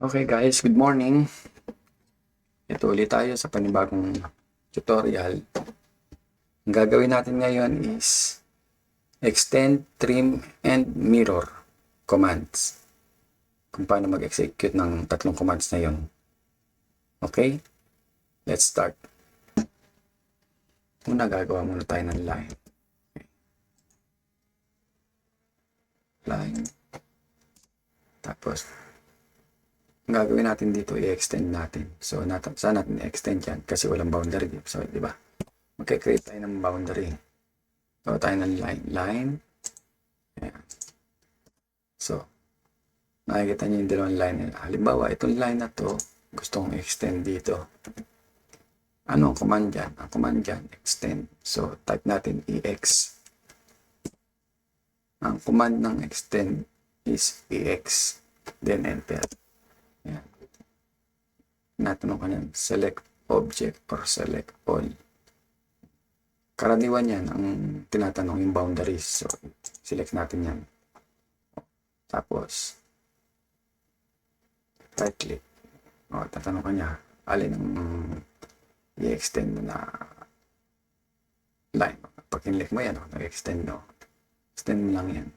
Okay guys, good morning. Ito ulit tayo sa panibagong tutorial. Ang gagawin natin ngayon is extend, trim, and mirror commands. Kung paano mag-execute ng tatlong commands na yon. Okay? Let's start. Una, gagawa muna tayo ng line. Line. Tapos, ang gagawin natin dito, i-extend natin. So, saan natin i-extend yan? Kasi walang boundary. So, di ba? Mag-create tayo ng boundary. So, tayo ng line. Ayan. So, nakikita nyo yung dalawang line nila. Halimbawa, itong line na to, gusto kong extend dito. Ano ang command dyan? Ang command dyan, extend. So, type natin EX. Ang command ng extend is EX. Then, enter. Ayan. Natanong ka ng select object or select all. Karaniwan yan, ang tinatanong yung boundaries. So, select natin yan. Tapos, right click. O, tatanong ka niya, alin ang i-extend mo na line. Pag kinlik mo yan, nag-extend no. Extend mo lang yan.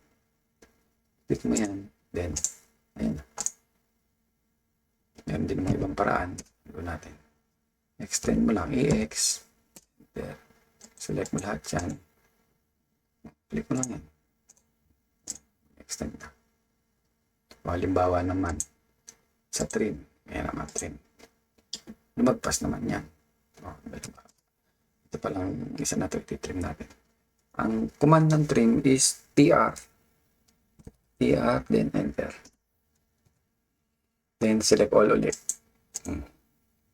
Click mo yan. Then, ayan. Meron din mga ibang paraan. Ito natin. Extend mo lang. EX. Enter. Select mo lahat yan. Click mo lang yan. Extend na. O, halimbawa naman, sa trim. Ayan naman, trim. Lumagpas naman yan. O, ito palang isa na ito, ititrim natin. Ang command ng trim is TR. TR, then enter. Then select all ulit.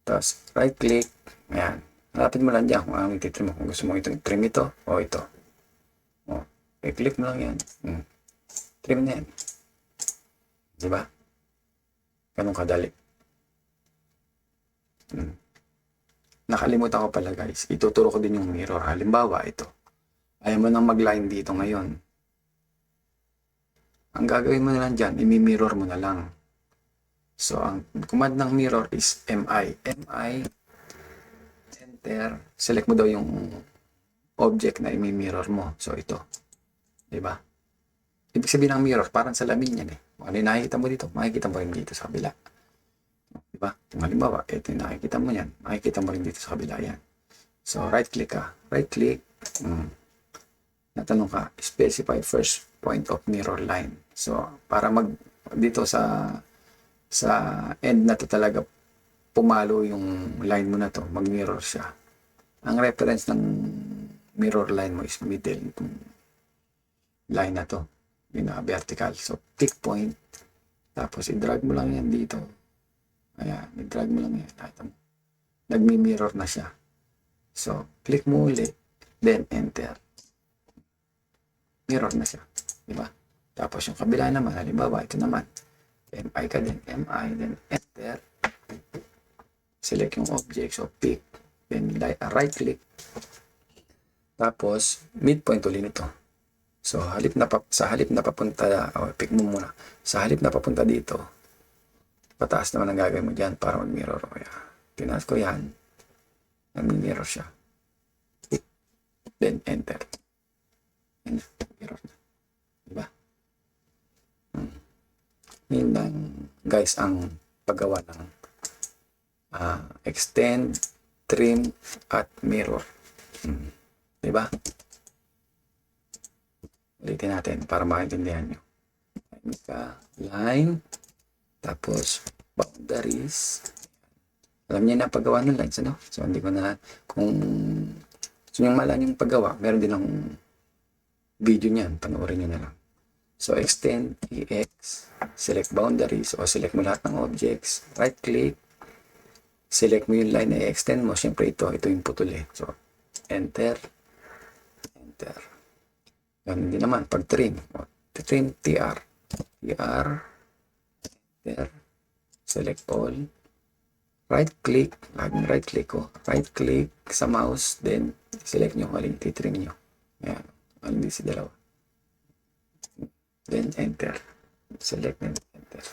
Tapos right click. Ayan. Hanapin mo lang dyan kung anong ititrim mo. Kung gusto mo itong trim ito o ito. O, i-click mo lang yan. Trim na yan. Diba? Ganun kadali. Nakalimutan ko pala guys. Ituturo ko din yung mirror. Halimbawa ito. Ayaw mo nang mag-line dito ngayon. Ang gagawin mo na lang dyan, imi-mirror mo na lang. So, ang command ng mirror is MI. MI, enter. Select mo daw yung object na imi-mirror mo. So, ito. Diba? Ibig sabihin ng mirror, parang salamin yan eh. Kung ano yung nakikita mo dito, makikita mo rin dito sa kabila. Diba? Kung halimbawa, ito yung nakikita mo yan. Makikita mo rin dito sa kabila yan. So, right click ka. Right click. Natanong ka, specify first point of mirror line. So, para dito sa end na to talaga pumalo yung line mo na to, mag-mirror siya. Ang reference ng mirror line mo is middle, itong line na to, yung vertical. So, pick point, tapos i-drag mo lang yan dito. Ayan, i-drag mo lang yan. Nagmi-mirror na siya. So, click mo ulit, then enter. Mirror na siya. Diba? Tapos yung kabila naman, halimbawa, ito naman. MI ka din. MI, then enter. Select yung object. So, pick. Then, right click. Tapos, midpoint ulit nito. So, sa halip na papunta, pick mo muna. Sa halip na papunta dito, pataas naman ang gagawin mo dyan para mag-mirror. Tinaas ko yan. Nag-mirror siya. Pick. Then, enter. Mirror na. Diba? Yun lang, guys, ang paggawa ng extend, trim, at mirror. Diba? Ulitin natin para maintindihan nyo. Line, tapos boundaries. Alam niyo na paggawa ng lines, ano? So, hindi ko na, kung gusto nyo malang yung paggawa, meron din ng video niyan, panoorin nyo na lang. So, extend, EX, select boundaries, o select mo lahat ng objects, right click, select mo yung line na i-extend mo, syempre ito yung putol eh. So, enter, enter. Ganun din naman, pag trim, trim, TR, enter, select all, right click, laging right click ko, right click sa mouse, then select nyo kung alin titrim nyo. Ayan. Alin si dalawa. Then enter. Select and enter.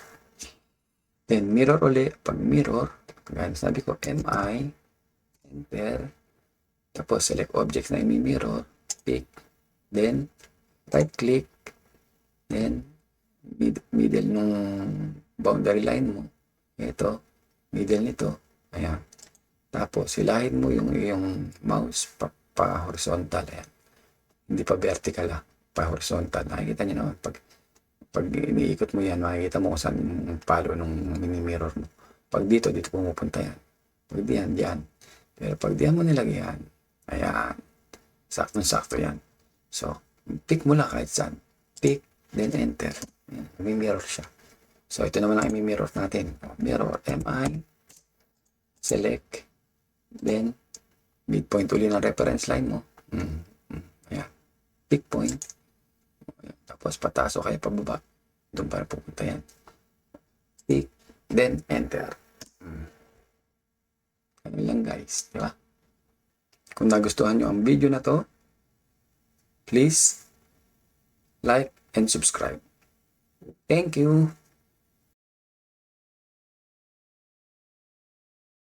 Then, mirror uli. Pag mirror, kagaya sabi ko, MI, enter, tapos select objects na imi-mirror, pick, then, right click, then, middle nung boundary line mo, ito, middle nito, ayan. Tapos, hilahin mo yung mouse pa-horizontal, ayan. Hindi pa vertical, pa-horizontal. Nakikita nyo naman, pag iniikot mo yan, makikita mo kung saan yung palo nung mini-mirror mo. Pag dito pumupunta yan. Pag diyan. Pero pag diyan mo nilagyan, ayan, saktong-sakto yan. So, pick mo lang kahit saan. Pick, then enter. Ayan, mirror siya. So, ito naman ang imi-mirror natin. Mirror, MI, select, then, midpoint uli ng reference line mo. Ayan. Pick point. Ayan. Tapos, pataas o kaya pababa. Doon para pupunta yan. Pick, then, enter. Ano lang guys, di ba? Kung nagustuhan nyo ang video na to, please like and subscribe. Thank you.